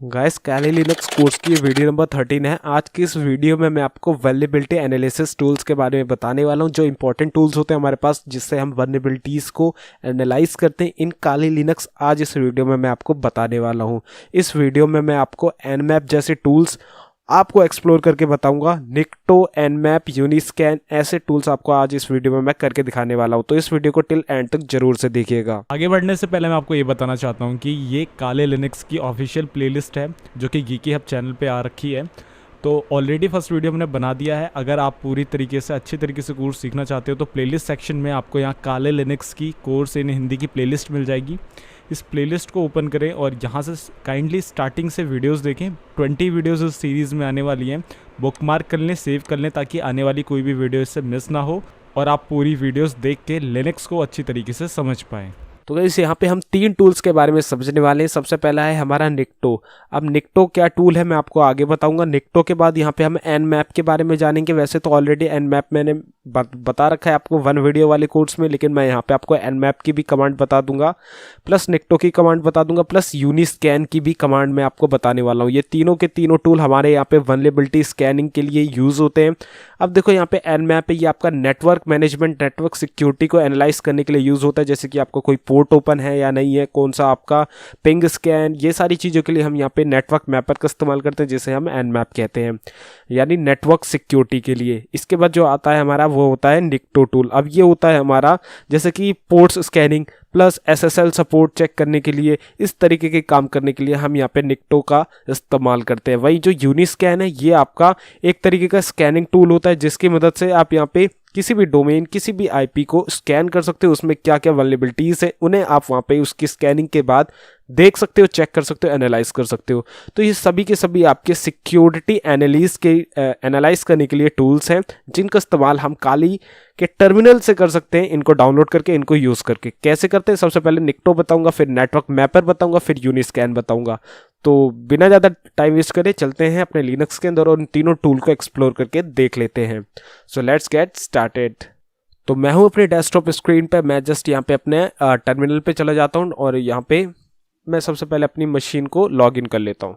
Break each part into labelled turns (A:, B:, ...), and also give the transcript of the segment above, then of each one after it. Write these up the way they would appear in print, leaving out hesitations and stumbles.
A: Guys कैली Linux course की video number 13 है। आज की इस वीडियो में मैं आपको वल्नरेबिलिटी एनालिसिस टूल्स के बारे में बताने वाला हूं, जो इंपॉर्टेंट टूल्स होते हैं हमारे पास जिससे हम वल्नरेबिलिटीज़ को एनालाइज करते हैं इन कैली लिनक्स। आज इस वीडियो में मैं आपको बताने वाला हूं। इस वीडियो में मैं आपको nmap जैसे टूल्स आपको एक्सप्लोर करके बताऊंगा। निक्टो, nmap, यूनिस्कैन ऐसे टूल्स आपको आज इस वीडियो में मैं करके दिखाने वाला हूं, तो इस वीडियो को टिल एंड तक जरूर से देखिएगा।
B: आगे बढ़ने से पहले मैं आपको ये बताना चाहता हूँ कि ये काले लिनक्स की ऑफिशियल प्लेलिस्ट है जो कि गीकी हब चैनल पे आ रखी है। तो ऑलरेडी फर्स्ट वीडियो मैंने बना दिया है। अगर आप पूरी तरीके से अच्छी तरीके से कोर्स सीखना चाहते हो तो प्लेलिस्ट सेक्शन में आपको यहाँ काले लिनक्स की कोर्स इन हिंदी की प्लेलिस्ट मिल जाएगी। इस प्लेलिस्ट को ओपन करें और यहाँ से काइंडली स्टार्टिंग से वीडियोस देखें। 20 वीडियोस इस सीरीज़ में आने वाली हैं। बुकमार्क कर लें, सेव कर लें ताकि आने वाली कोई भी वीडियो इससे मिस ना हो और आप पूरी वीडियोस देख के लिनक्स को अच्छी तरीके से समझ पाएँ।
A: तो गाइस यहाँ पे हम 3 टूल्स के बारे में समझने वाले हैं। सबसे पहला है हमारा निक्टो। अब निक्टो क्या टूल है मैं आपको आगे बताऊंगा। निक्टो के बाद यहाँ पे हम nmap के बारे में जानेंगे। वैसे तो ऑलरेडी nmap मैंने बता रखा है आपको 1 वीडियो वाले कोर्स में, लेकिन मैं यहाँ पे आपको nmap की भी कमांड बता दूंगा, प्लस निक्टो की कमांड बता दूंगा, प्लस यूनिस्कैन की भी कमांड मैं आपको बताने वाला हूँ। ये तीनों के तीनों टूल हमारे यहाँ पे वल्नरेबिलिटी स्कैनिंग के लिए यूज़ होते हैं। अब देखो यहाँ पे nmap है, ये आपका नेटवर्क मैनेजमेंट, नेटवर्क सिक्योरिटी को एनालाइज करने के लिए यूज़ होता है। जैसे कि आपको कोई पोर्ट ओपन है या नहीं है, कौन सा आपका पिंग स्कैन, ये सारी चीज़ों के लिए हम यहाँ पे नेटवर्क मैपर का इस्तेमाल करते हैं, जिसे हम nmap कहते हैं, यानी नेटवर्क सिक्योरिटी के लिए। इसके बाद जो आता है हमारा वो होता है निक्टो टूल। अब ये होता है हमारा जैसे कि ports scanning plus SSL support check करने के लिए, इस तरीके के काम करने के लिए हम यहाँ पे निक्टो का इस्तेमाल करते हैं। वही जो यूनिस्कैन है ये आपका एक तरीके का स्कैनिंग टूल होता है, जिसकी मदद से आप यहाँ पे किसी भी डोमेन, किसी भी IP को स्कैन कर सकते हो। उसमें क्या क्या वल्नरेबिलिटीज़ है उन्हें आप वहाँ पे उसकी स्कैनिंग के बाद देख सकते हो, चेक कर सकते हो, एनालाइज कर सकते हो। तो ये सभी के सभी आपके सिक्योरिटी एनालाइज करने के लिए टूल्स हैं, जिनका इस्तेमाल हम काली के टर्मिनल से कर सकते हैं। इनको डाउनलोड करके, इनको यूज़ करके कैसे करते हैं, सबसे पहले निक्टो बताऊंगा, फिर नेटवर्क मैपर बताऊंगा, फिर यूनिस्कैन बताऊंगा। तो बिना ज़्यादा टाइम वेस्ट करे चलते हैं अपने लिनक्स के अंदर और इन तीनों टूल को एक्सप्लोर करके देख लेते हैं। So let's get started. तो मैं हूँ अपने डेस्कटॉप स्क्रीन पे। मैं जस्ट यहाँ पे अपने टर्मिनल पे चला जाता हूँ और यहाँ पे मैं सबसे पहले अपनी मशीन को लॉगिन कर लेता हूँ।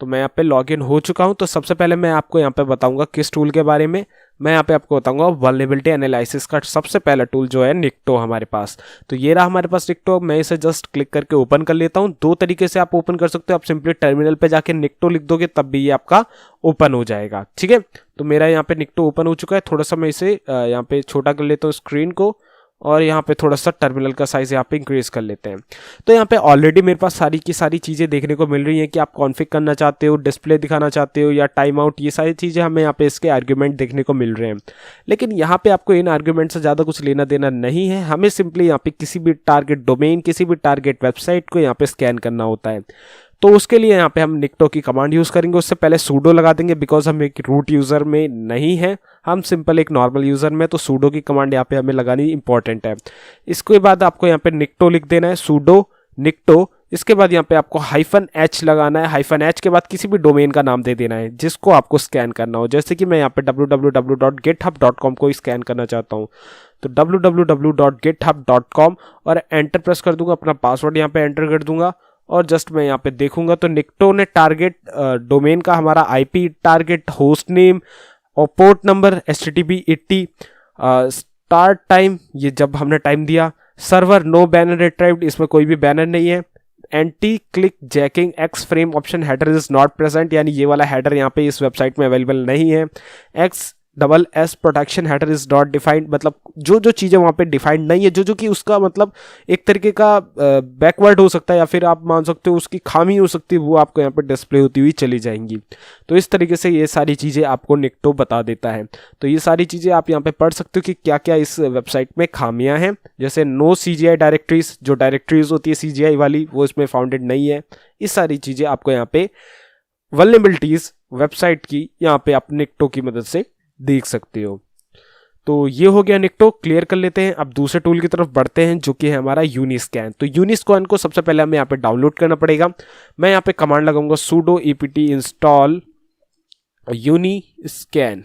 A: तो मैं यहाँ पे लॉगिन हो चुका हूँ। तो सबसे पहले मैं आपको यहाँ पे बताऊंगा किस टूल के बारे में। मैं यहाँ पे आपको बताऊंगा वल्नरेबिलिटी एनालिसिस का सबसे पहला टूल जो है निक्टो हमारे पास। तो ये रहा हमारे पास निक्टो। मैं इसे जस्ट क्लिक करके ओपन कर लेता हूँ। 2 तरीके से आप ओपन कर सकते हो। आप सिंपली टर्मिनल पे जाके निक्टो लिख दोगे तब भी ये आपका ओपन हो जाएगा, ठीक है। तो मेरा यहाँ पे निक्टो ओपन हो चुका है। थोड़ा सा मैं इसे यहाँ पे छोटा कर लेता हूँ स्क्रीन को, और यहाँ पे थोड़ा सा टर्मिनल का साइज यहाँ पे इंक्रीज कर लेते हैं। तो यहाँ पे ऑलरेडी मेरे पास सारी की सारी चीज़ें देखने को मिल रही हैं कि आप कॉन्फ़िग करना चाहते हो, डिस्प्ले दिखाना चाहते हो या टाइम आउट, ये सारी चीज़ें हमें यहाँ पे इसके आर्ग्यूमेंट देखने को मिल रहे हैं। लेकिन यहाँ पे आपको इन आर्ग्यूमेंट से ज़्यादा कुछ लेना देना नहीं है। हमें सिंपली यहाँ पे किसी भी टारगेट डोमेन, किसी भी टारगेट वेबसाइट को यहाँ पे स्कैन करना होता है। तो उसके लिए यहाँ पे हम निक्टो की कमांड यूज़ करेंगे। उससे पहले सूडो लगा देंगे, बिकॉज हम एक रूट यूज़र में नहीं है, हम सिंपल एक नॉर्मल यूज़र में। तो सूडो की कमांड यहाँ पे हमें लगानी इंपॉर्टेंट है। इसके बाद आपको यहाँ पे निक्टो लिख देना है, सूडो निक्टो। इसके बाद यहाँ पे आपको -h लगाना है। -h के बाद किसी भी डोमेन का नाम दे देना है जिसको आपको स्कैन करना हो। जैसे कि मैं यहाँ पे www.github.com को स्कैन करना चाहता हूँ, तो www.github.com और एंटर प्रेस कर दूंगा। अपना पासवर्ड यहाँ पे एंटर कर दूंगा और जस्ट मैं यहाँ पे देखूंगा तो निक्टो ने टारगेट डोमेन का हमारा IP, टारगेट होस्ट नेम और port number HTTP 80, start time, ये जब हमने टाइम दिया, सर्वर नो बैनर रिट्राइव्ड, इसमें कोई भी बैनर नहीं है, anti click jacking, x frame option header is not present, यानी ये वाला हेडर यहाँ पे इस वेबसाइट में अवेलेबल नहीं है, XSS protection header is not defined, मतलब जो जो चीज़ें वहाँ पे डिफाइंड नहीं है, जो कि उसका मतलब एक तरीके का बैकवर्ड हो सकता है या फिर आप मान सकते हो उसकी खामी हो सकती है, वो आपको यहाँ पे डिस्प्ले होती हुई चली जाएंगी। तो इस तरीके से ये सारी चीज़ें आपको निक्टो बता देता है। तो ये सारी चीज़ें आप यहाँ पे पढ़ सकते हो कि क्या क्या इस वेबसाइट में खामियाँ हैं। जैसे नो CGI डायरेक्टरीज, जो डायरेक्टरीज होती है CGI वाली, वो इसमें फाउंडेड नहीं है। इस सारी चीज़ें आपको यहाँ पे वल्नरेबिलिटीज़ वेबसाइट की यहाँ पे आप निक्टो की मदद से देख सकते हो। तो ये हो गया निक्टो, क्लियर कर लेते हैं। अब दूसरे टूल की तरफ बढ़ते हैं जो कि है हमारा यूनिस्कैन। तो यूनिस्कैन को सबसे पहले हमें यहाँ पे डाउनलोड करना पड़ेगा। मैं यहाँ पे कमांड लगाऊंगा sudo apt install यूनिस्कैन।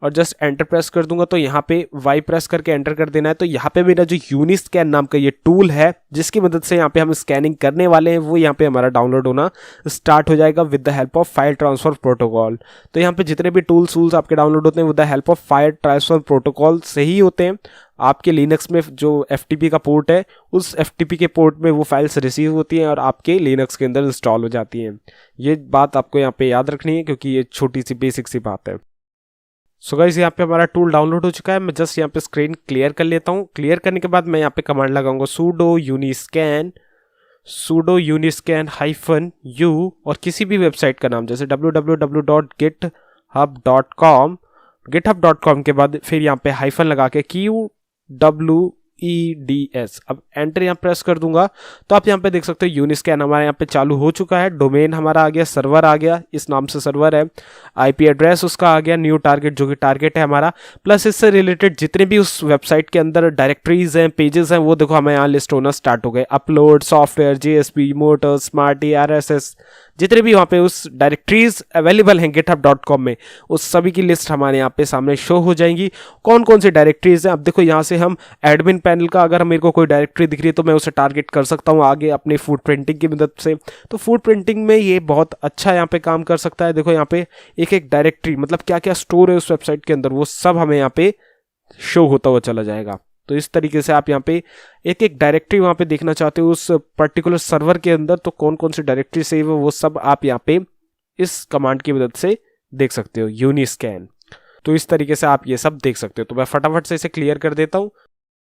A: और जस्ट एंटर प्रेस कर दूंगा तो यहाँ पे वाई प्रेस करके एंटर कर देना है। तो यहाँ पे मेरा जो यूनिस्कैन नाम का ये टूल है जिसकी मदद से यहाँ पे हम स्कैनिंग करने वाले हैं वो यहाँ पे हमारा डाउनलोड होना स्टार्ट हो जाएगा with the help of file transfer protocol. तो यहाँ पे जितने भी टूल्स आपके डाउनलोड होते हैं with the help of file transfer protocol से ही होते हैं। आपके लिनक्स में जो FTP का पोर्ट है उस FTP के पोर्ट में वो फाइल्स रिसीव होती हैं और आपके लिनक्स के अंदर इंस्टॉल हो जाती हैं। ये बात आपको यहाँ पे याद रखनी है क्योंकि ये छोटी सी बेसिक सी बात है। सो गाइस यहाँ पे हमारा टूल डाउनलोड हो चुका है। मैं जस्ट यहाँ पे स्क्रीन क्लियर कर लेता हूँ। क्लियर करने के बाद मैं यहाँ पे कमांड लगाऊंगा sudo uniscan -u और किसी भी वेबसाइट का नाम जैसे www.github.com के बाद फिर यहाँ पे हाइफन लगा के QWEDS। अब एंटर यहाँ प्रेस कर दूंगा तो आप यहाँ पे देख सकते हो यूनिस्कैन हमारे यहाँ पे चालू हो चुका है। डोमेन हमारा आ गया, सर्वर आ गया, इस नाम से सर्वर है, IP एड्रेस उसका आ गया, न्यू टारगेट जो कि टारगेट है हमारा, प्लस इससे रिलेटेड जितने भी उस वेबसाइट के अंदर डायरेक्टरीज हैं, पेजेस हैं, वो देखो हमें यहाँ लिस्ट होना स्टार्ट हो गए। Upload, software, JSP, motor, smarty, RSS, जितने भी वहाँ पे उस डायरेक्टरीज अवेलेबल हैं github.com में उस सभी की लिस्ट हमारे यहाँ पे सामने शो हो जाएंगी। कौन कौन सी डायरेक्टरीज हैं अब देखो यहाँ से हम एडमिन पैनल का अगर मेरे को कोई डायरेक्टरी दिख रही है तो मैं उसे टारगेट कर सकता हूँ आगे अपनी फूड प्रिंटिंग की मदद से। तो फूड प्रिंटिंग में ये बहुत अच्छा यहाँ पे काम कर सकता है। देखो यहाँ पे एक एक डायरेक्टरी मतलब क्या क्या स्टोर है उस वेबसाइट के अंदर वो सब हमें यहाँ पे शो होता हुआ चला जाएगा। तो इस तरीके से आप यहाँ पे एक एक डायरेक्टरी वहाँ पे देखना चाहते हो उस पर्टिकुलर सर्वर के अंदर तो कौन कौन सी डायरेक्टरी सेव है वो सब आप यहाँ पे इस कमांड की मदद से देख सकते हो यूनिस्कैन। तो इस तरीके से आप ये सब देख सकते हो। तो मैं फटाफट से इसे क्लियर कर देता हूँ।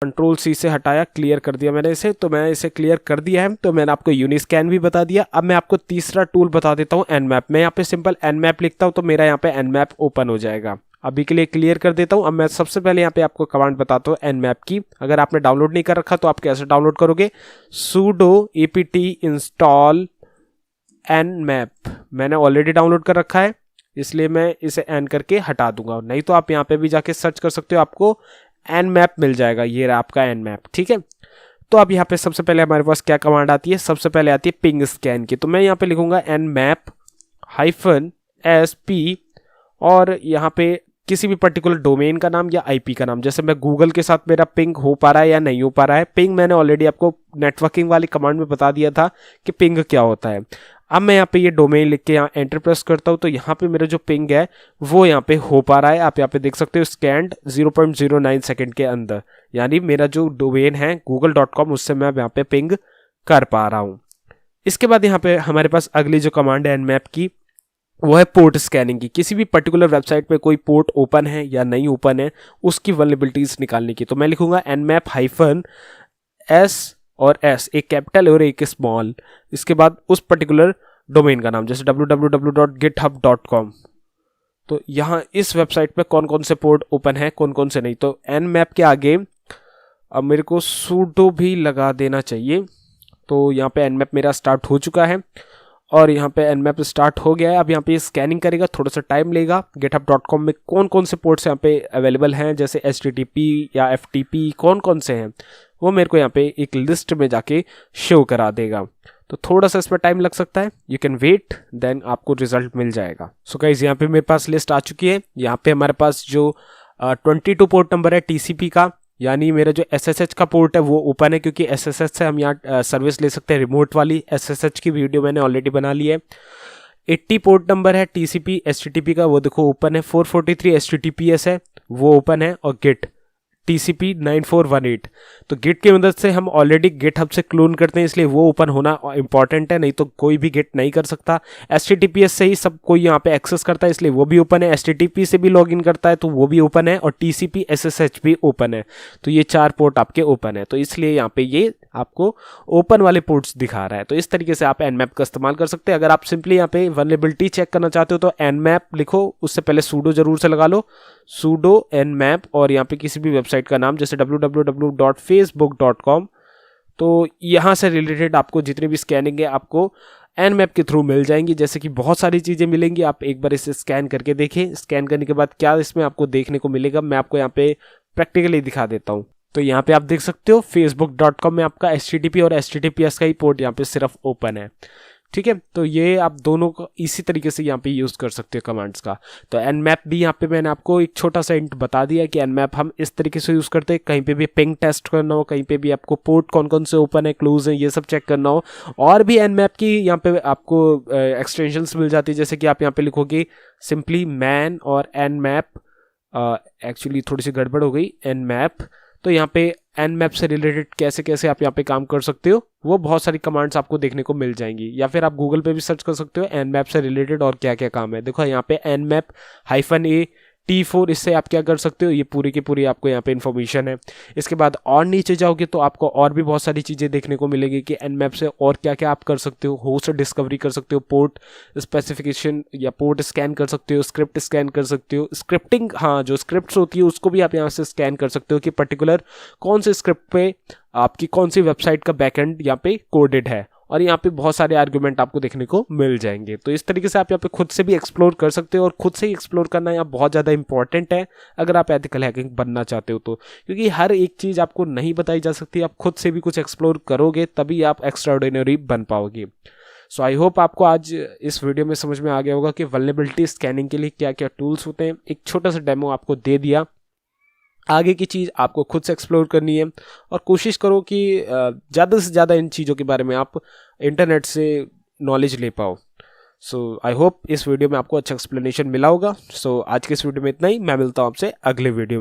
A: Ctrl+C से हटाया, क्लियर कर दिया मैंने इसे। तो मैं इसे क्लियर कर दिया है। तो मैंने आपको यूनिस्कैन भी बता दिया। अब मैं आपको तीसरा टूल बता देता हूँ nmap। मैं यहाँ पे सिंपल nmap लिखता हूँ तो मेरा यहाँ पे nmap ओपन हो जाएगा। अभी के लिए क्लियर कर देता हूँ। अब मैं सबसे पहले यहाँ पे आपको कमांड बताता हूँ nmap की। अगर आपने डाउनलोड नहीं कर रखा तो आप कैसे डाउनलोड करोगे, sudo apt install nmap। मैंने ऑलरेडी डाउनलोड कर रखा है इसलिए मैं इसे एन करके हटा दूंगा, नहीं तो आप यहाँ पे भी जाके सर्च कर सकते हो, आपको nmap मिल जाएगा। ये रहा आपका nmap, ठीक है। तो अब यहाँ पे सबसे पहले हमारे पास क्या कमांड आती है, सबसे पहले आती है पिंग स्कैन की। तो मैं यहाँ पे लिखूंगा nmap-sp और यहाँ पे किसी भी पर्टिकुलर डोमेन का नाम या IP का नाम। जैसे मैं गूगल के साथ मेरा पिंग हो पा रहा है या नहीं हो पा रहा है। पिंग मैंने ऑलरेडी आपको नेटवर्किंग वाली कमांड में बता दिया था कि पिंग क्या होता है। अब मैं यहाँ पे ये डोमेन लिख के यहाँ एंटर प्रेस करता हूँ तो यहाँ पे मेरा जो पिंग है वो यहाँ पे हो पा रहा है। आप यहाँ पे देख सकते हो स्कैंड 0.09 सेकंड के अंदर, यानी मेरा जो डोमेन है google.com उससे मैं यहाँ पे पिंग कर पा रहा हूँ। इसके बाद यहाँ पे हमारे पास अगली जो कमांड है nmap की वो है पोर्ट स्कैनिंग की। किसी भी पर्टिकुलर वेबसाइट में कोई पोर्ट ओपन है या नहीं ओपन है उसकी वल्नरेबिलिटीज निकालने की। तो मैं लिखूंगा nmap-s और S, एक कैपिटल और एक स्मॉल, इसके बाद उस पर्टिकुलर डोमेन का नाम जैसे www.github.com। तो यहाँ इस वेबसाइट पे कौन कौन से पोर्ट ओपन है कौन कौन से नहीं। तो nmap के आगे अब मेरे को sudo भी लगा देना चाहिए। तो यहाँ पे nmap मेरा स्टार्ट हो चुका है और यहाँ पे nmap स्टार्ट हो गया है। अब यहाँ पे स्कैनिंग करेगा, थोड़ा सा टाइम लेगा। github.com में कौन कौन से पोर्ट्स यहाँ पे अवेलेबल हैं जैसे HTTP या FTP कौन कौन से हैं वो मेरे को यहाँ पे एक लिस्ट में जाके शो करा देगा। तो थोड़ा सा इस पर टाइम लग सकता है, यू कैन वेट, देन आपको रिजल्ट मिल जाएगा। सो गाइस यहाँ पे मेरे पास लिस्ट आ चुकी है। यहाँ पे हमारे पास जो 22 पोर्ट नंबर है TCP का, यानी मेरा जो SSH का पोर्ट है वो ओपन है क्योंकि SSH से हम यहाँ सर्विस ले सकते हैं रिमोट वाली। SSH की वीडियो मैंने ऑलरेडी बना ली है। 80 पोर्ट नंबर है TCP HTTP का, वो देखो ओपन है। 443 HTTPS है वो ओपन है। और गिट TCP 9418, तो गिट की मदद से हम ऑलरेडी गिटहब से क्लोन करते हैं इसलिए वो ओपन होना इंपॉर्टेंट है, नहीं तो कोई भी गिट नहीं कर सकता। HTTPS से ही सब कोई यहाँ पे एक्सेस करता है इसलिए वो भी ओपन है। HTTP से भी लॉगिन करता है तो वो भी ओपन है। और TCP SSH भी ओपन है। तो ये 4 पोर्ट आपके ओपन है, तो इसलिए यहाँ पे ये आपको ओपन वाले पोर्ट्स दिखा रहा है। तो इस तरीके से आप nmap का इस्तेमाल कर सकते हैं। अगर आप सिंपली यहाँ पे वल्नरेबिलिटी चेक करना चाहते हो तो nmap लिखो, उससे पहले sudo जरूर से लगा लो, sudo nmap और यहाँ पे किसी भी वेबसाइट का नाम जैसे www.facebook.com। तो यहाँ से रिलेटेड आपको जितनी भी स्कैनिंग है आपको nmap के थ्रू मिल जाएंगी। जैसे कि बहुत सारी चीज़ें मिलेंगी, आप एक बार इसे स्कैन करके देखें। स्कैन करने के बाद क्या इसमें आपको देखने को मिलेगा मैं आपको यहाँ पे प्रैक्टिकली दिखा देता हूँ। तो यहाँ पे आप देख सकते हो facebook.com में आपका HTTP और HTTPS का ही पोर्ट यहाँ पे सिर्फ ओपन है। ठीक है। तो ये आप दोनों को इसी तरीके से यहाँ पे यूज़ कर सकते हो कमांड्स का। तो nmap भी यहाँ पे मैंने आपको एक छोटा सा इंट बता दिया कि nmap हम इस तरीके से यूज़ करते हैं। कहीं पे भी पिंग टेस्ट करना हो, कहीं पे भी आपको पोर्ट कौन कौन से ओपन है, क्लोज है, ये सब चेक करना हो, और भी nmap की यहाँ पे आपको एक्सटेंशंस मिल जाती है। जैसे कि आप यहाँ पे लिखोगे सिंपली मैन और nmap, एक्चुअली थोड़ी सी गड़बड़ हो गई, nmap। तो यहाँ पे nmap से रिलेटेड कैसे कैसे आप यहाँ पे काम कर सकते हो, वो बहुत सारी कमांड्स आपको देखने को मिल जाएंगी। या फिर आप गूगल पे भी सर्च कर सकते हो nmap से रिलेटेड और क्या क्या काम है। देखो यहाँ पे nmap-a T4, इससे आप क्या कर सकते हो, ये पूरी की पूरी आपको यहाँ पे इन्फॉर्मेशन है। इसके बाद और नीचे जाओगे तो आपको और भी बहुत सारी चीज़ें देखने को मिलेगी कि nmap से और क्या क्या आप कर सकते हो। होस्ट डिस्कवरी कर सकते हो, पोर्ट स्पेसिफिकेशन या पोर्ट स्कैन कर सकते हो, स्क्रिप्ट स्कैन कर सकते हो, स्क्रिप्टिंग, हाँ जो स्क्रिप्ट्स होती है उसको भी आप यहाँ से स्कैन कर सकते हो कि पर्टिकुलर कौन से स्क्रिप्ट पे आपकी कौन सी वेबसाइट का बैकएंड यहाँ पे कोडेड है। और यहाँ पे बहुत सारे आर्गुमेंट आपको देखने को मिल जाएंगे। तो इस तरीके से आप यहाँ पे खुद से भी एक्सप्लोर कर सकते हो, और खुद से ही एक्सप्लोर करना यहाँ बहुत ज़्यादा इंपॉर्टेंट है अगर आप एथिकल हैकिंग बनना चाहते हो तो, क्योंकि हर एक चीज़ आपको नहीं बताई जा सकती। आप खुद से भी कुछ एक्सप्लोर करोगे तभी आप एक्स्ट्राऑर्डिनरी बन पाओगे। सो आई होप आपको आज इस वीडियो में समझ में आ गया होगा कि वल्नरेबिलिटी स्कैनिंग के लिए क्या क्या टूल्स होते हैं। एक छोटा सा डेमो आपको दे दिया। आगे की चीज़ आपको खुद से एक्सप्लोर करनी है, और कोशिश करो कि ज़्यादा से ज़्यादा इन चीज़ों के बारे में आप इंटरनेट से नॉलेज ले पाओ। सो आई होप इस वीडियो में आपको अच्छा एक्सप्लेनेशन मिला होगा। सो आज के इस वीडियो में इतना ही। मैं मिलता हूँ आपसे अगले वीडियो में।